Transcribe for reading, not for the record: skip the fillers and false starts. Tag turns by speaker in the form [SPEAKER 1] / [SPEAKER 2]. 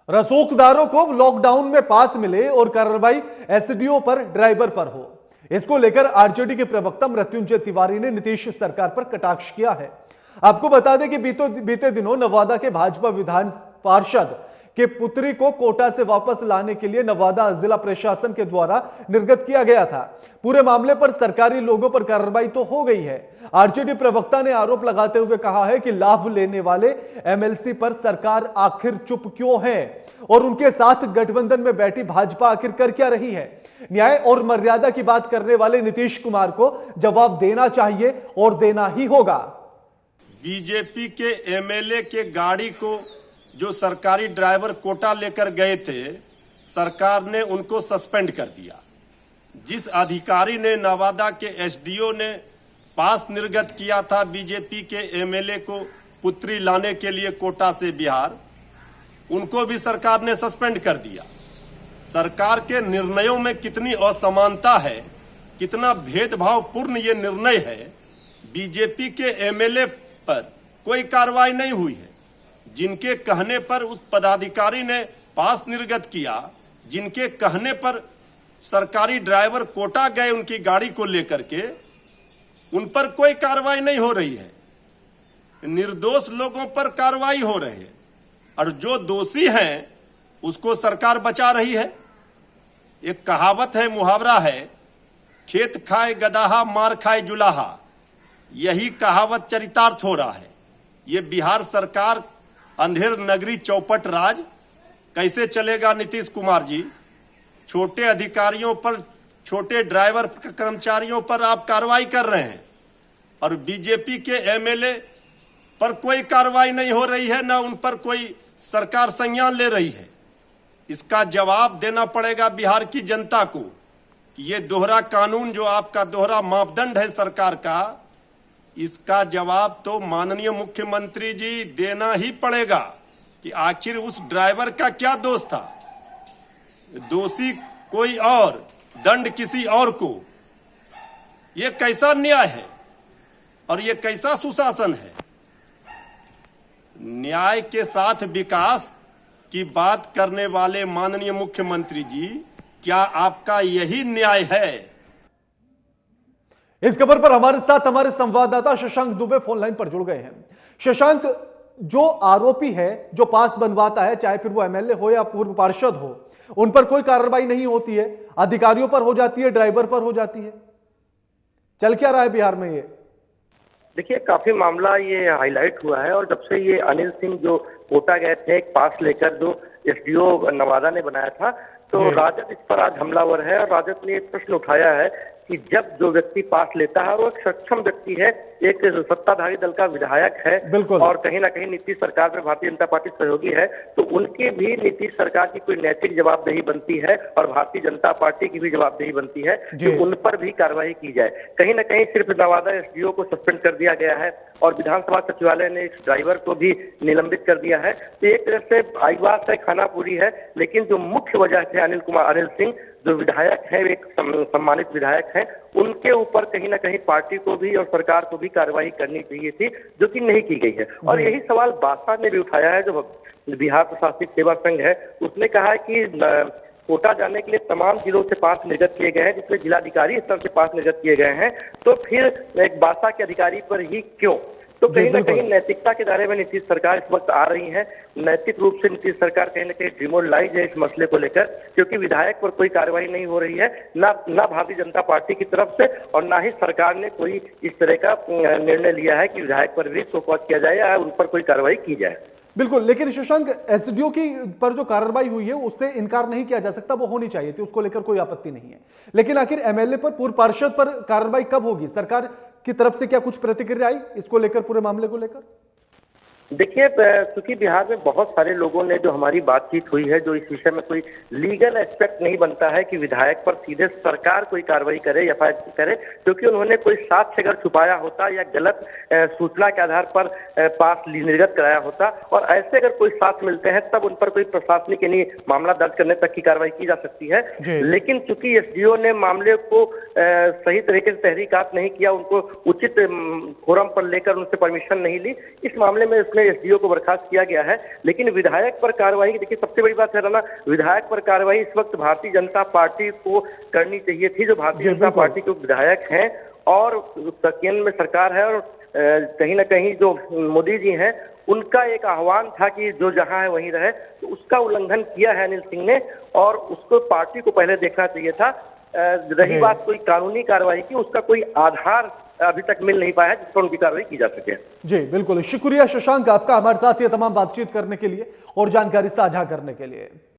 [SPEAKER 1] रसूखदारों को लॉकडाउन में पास मिले और कार्रवाई एसडीओ पर ड्राइवर पर हो, इसको लेकर आरजेडी के प्रवक्ता मृत्युंजय तिवारी ने नीतीश सरकार पर कटाक्ष किया है। आपको बता दें कि बीते दिनों नवादा के भाजपा विधान पार्षद के पुत्री को कोटा से वापस लाने के लिए नवादा जिला प्रशासन के द्वारा निर्गत किया गया था। पूरे मामले पर सरकारी लोगों पर कार्रवाई तो हो गई है। आरजेडी प्रवक्ता ने आरोप लगाते हुए कहा है कि लाभ लेने वाले एमएलसी पर सरकार आखिर चुप क्यों है और उनके साथ गठबंधन में बैठी भाजपा आखिर कर क्या रही है। न्याय और मर्यादा की बात करने वाले नीतीश कुमार को जवाब देना चाहिए और देना ही होगा।
[SPEAKER 2] बीजेपी के एमएलए के गाड़ी को जो सरकारी ड्राइवर कोटा लेकर गए थे, सरकार ने उनको सस्पेंड कर दिया। जिस अधिकारी ने नवादा के एसडीओ ने पास निर्गत किया था बीजेपी के एमएलए को पुत्री लाने के लिए कोटा से बिहार, उनको भी सरकार ने सस्पेंड कर दिया। सरकार के निर्णयों में कितनी असमानता है, कितना भेदभावपूर्ण ये निर्णय है। बीजेपी के एमएलए पर कोई कार्रवाई नहीं हुई है। जिनके कहने पर उस पदाधिकारी ने पास निर्गत किया, जिनके कहने पर सरकारी ड्राइवर कोटा गए उनकी गाड़ी को लेकर के, उन पर कोई कार्रवाई नहीं हो रही है। निर्दोष लोगों पर कार्रवाई हो रही है और जो दोषी हैं उसको सरकार बचा रही है। एक कहावत है, मुहावरा है, खेत खाए गदाहा मार खाए जुलाहा। यही कहावत चरितार्थ हो रहा है। ये बिहार सरकार अंधेर नगरी चौपट राज कैसे चलेगा नीतीश कुमार जी? छोटे अधिकारियों पर, छोटे ड्राइवर कर्मचारियों पर आप कार्रवाई कर रहे हैं और बीजेपी के एमएलए पर कोई कार्रवाई नहीं हो रही है, ना उन पर कोई सरकार संज्ञान ले रही है। इसका जवाब देना पड़ेगा बिहार की जनता को कि ये दोहरा कानून जो आपका दोहरा मापदंड है सरकार का, इसका जवाब तो माननीय मुख्यमंत्री जी देना ही पड़ेगा कि आखिर उस ड्राइवर का क्या दोष था। दोषी कोई और, दंड किसी और को। यह कैसा न्याय है और यह कैसा सुशासन है? न्याय के साथ विकास की बात करने वाले माननीय मुख्यमंत्री जी, क्या आपका यही न्याय है?
[SPEAKER 1] इस खबर पर हमारे साथ हमारे संवाददाता शशांक दुबे फोन लाइन पर जुड़ गए हैं। शशांक, जो आरोपी है, जो पास बनवाता है, चाहे फिर वो एमएलए हो या पूर्व पार्षद हो, उन पर कोई कार्रवाई नहीं होती है, अधिकारियों पर हो जाती है, ड्राइवर पर हो जाती है। चल क्या रहा है बिहार में ये?
[SPEAKER 3] देखिए, काफी मामला ये हाईलाइट हुआ है और जब से ये अनिल सिंह जो कोटा गए थे एक पास लेकर, जो एसडीओ नवादा ने बनाया था, तो राजद इस पर आज हमलावर है और राजद ने एक प्रश्न उठाया है कि जब जो व्यक्ति पास लेता है वो एक सक्षम व्यक्ति है, एक सत्ताधारी दल का विधायक है और कहीं ना कहीं नीतीश सरकार में भारतीय जनता पार्टी सहयोगी है, तो उनकी भी नीतीश सरकार की कोई नैतिक जवाबदेही बनती है और भारतीय जनता पार्टी की भी जवाबदेही बनती है कि उन पर भी कार्रवाई की जाए। कहीं ना कहीं सिर्फ नवादा एसडीओ को सस्पेंड कर दिया गया है और विधानसभा सचिवालय ने इस ड्राइवर को भी निलंबित कर दिया है। तो एक तरह से आईवास है, खाना पूरी है, लेकिन जो मुख्य वजह है अनिल सिंह जो विधायक है, एक सम्मानित विधायक है, उनके ऊपर कहीं ना कहीं पार्टी को भी और सरकार को भी कार्रवाई करनी चाहिए थी, जो कि नहीं की गई है। और यही सवाल बासा ने भी उठाया है, जो बिहार प्रशासनिक सेवा संघ है, उसने कहा है कि कोटा जाने के लिए तमाम जिलों से पास निर्गत किए गए हैं, जिसमें जिलाधिकारी स्तर से पास निर्गत किए गए हैं, तो फिर एक बासा के अधिकारी पर ही क्यों? तो कहीं ना कहीं नैतिकता के दायरे में नीतीश सरकार इस वक्त आ रही है। नैतिक रूप से नीतीश सरकार कहीं ना कहीं डिमोरलाइज है इस मसले को लेकर, क्योंकि विधायक पर कोई कार्रवाई नहीं हो रही है, ना भारतीय जनता पार्टी की तरफ से और ना ही सरकार ने कोई इस तरह का निर्णय लिया है कि विधायक पर भी शोकॉज किया जाए या उन पर कोई कार्रवाई की जाए।
[SPEAKER 1] बिल्कुल, लेकिन शशांक, एसडीओ की पर जो कार्रवाई हुई है उससे इनकार नहीं किया जा सकता, वो होनी चाहिए थी, उसको लेकर कोई आपत्ति नहीं है। लेकिन आखिर एमएलए पर, पूर्व पार्षद पर कार्रवाई कब होगी? सरकार की तरफ से क्या कुछ प्रतिक्रिया आई इसको लेकर, पूरे मामले को लेकर?
[SPEAKER 3] देखिए, क्योंकि बिहार में बहुत सारे लोगों ने, जो हमारी बातचीत हुई है, जो इस विषय में कोई लीगल एस्पेक्ट नहीं बनता है कि विधायक पर सीधे सरकार कोई कार्रवाई करे या एफआईआर करे, क्योंकि उन्होंने कोई साक्ष्य अगर छुपाया होता या गलत सूचना के आधार पर पास निर्गत कराया होता और ऐसे अगर कोई साक्ष्य मिलते हैं तब उन पर कोई प्रशासनिक यानी मामला दर्ज करने तक की कार्रवाई की जा सकती है। लेकिन चूंकि एसडीओ ने मामले को सही तरीके से तहरीकात नहीं किया, उनको उचित फोरम पर लेकर उनसे परमिशन नहीं ली, इस मामले में उसमें एसडीओ को बर्खास्त किया गया है। लेकिन विधायक पर कार्रवाई, देखिए सबसे बड़ी बात है राना, विधायक पर कार्रवाई इस वक्त भारतीय जनता पार्टी को करनी चाहिए थी, जो भारतीय जनता पार्टी के विधायक हैं और केंद्र में सरकार है, और कहीं ना कहीं जो मोदी जी हैं उनका एक आह्वान था कि जो जहां है वहीं रहे, तो उसका उल्लंघन किया है अनिल सिंह ने, और उसको पार्टी को पहले देखना चाहिए था। रही बात कोई कानूनी कार्रवाई की, उसका कोई आधार अभी तक मिल नहीं पाया है जिस पर उनकी कार्रवाई की जा सके।
[SPEAKER 1] जी बिल्कुल, शुक्रिया शशांक आपका हमारे साथ ये तमाम बातचीत करने के लिए और जानकारी साझा करने के लिए।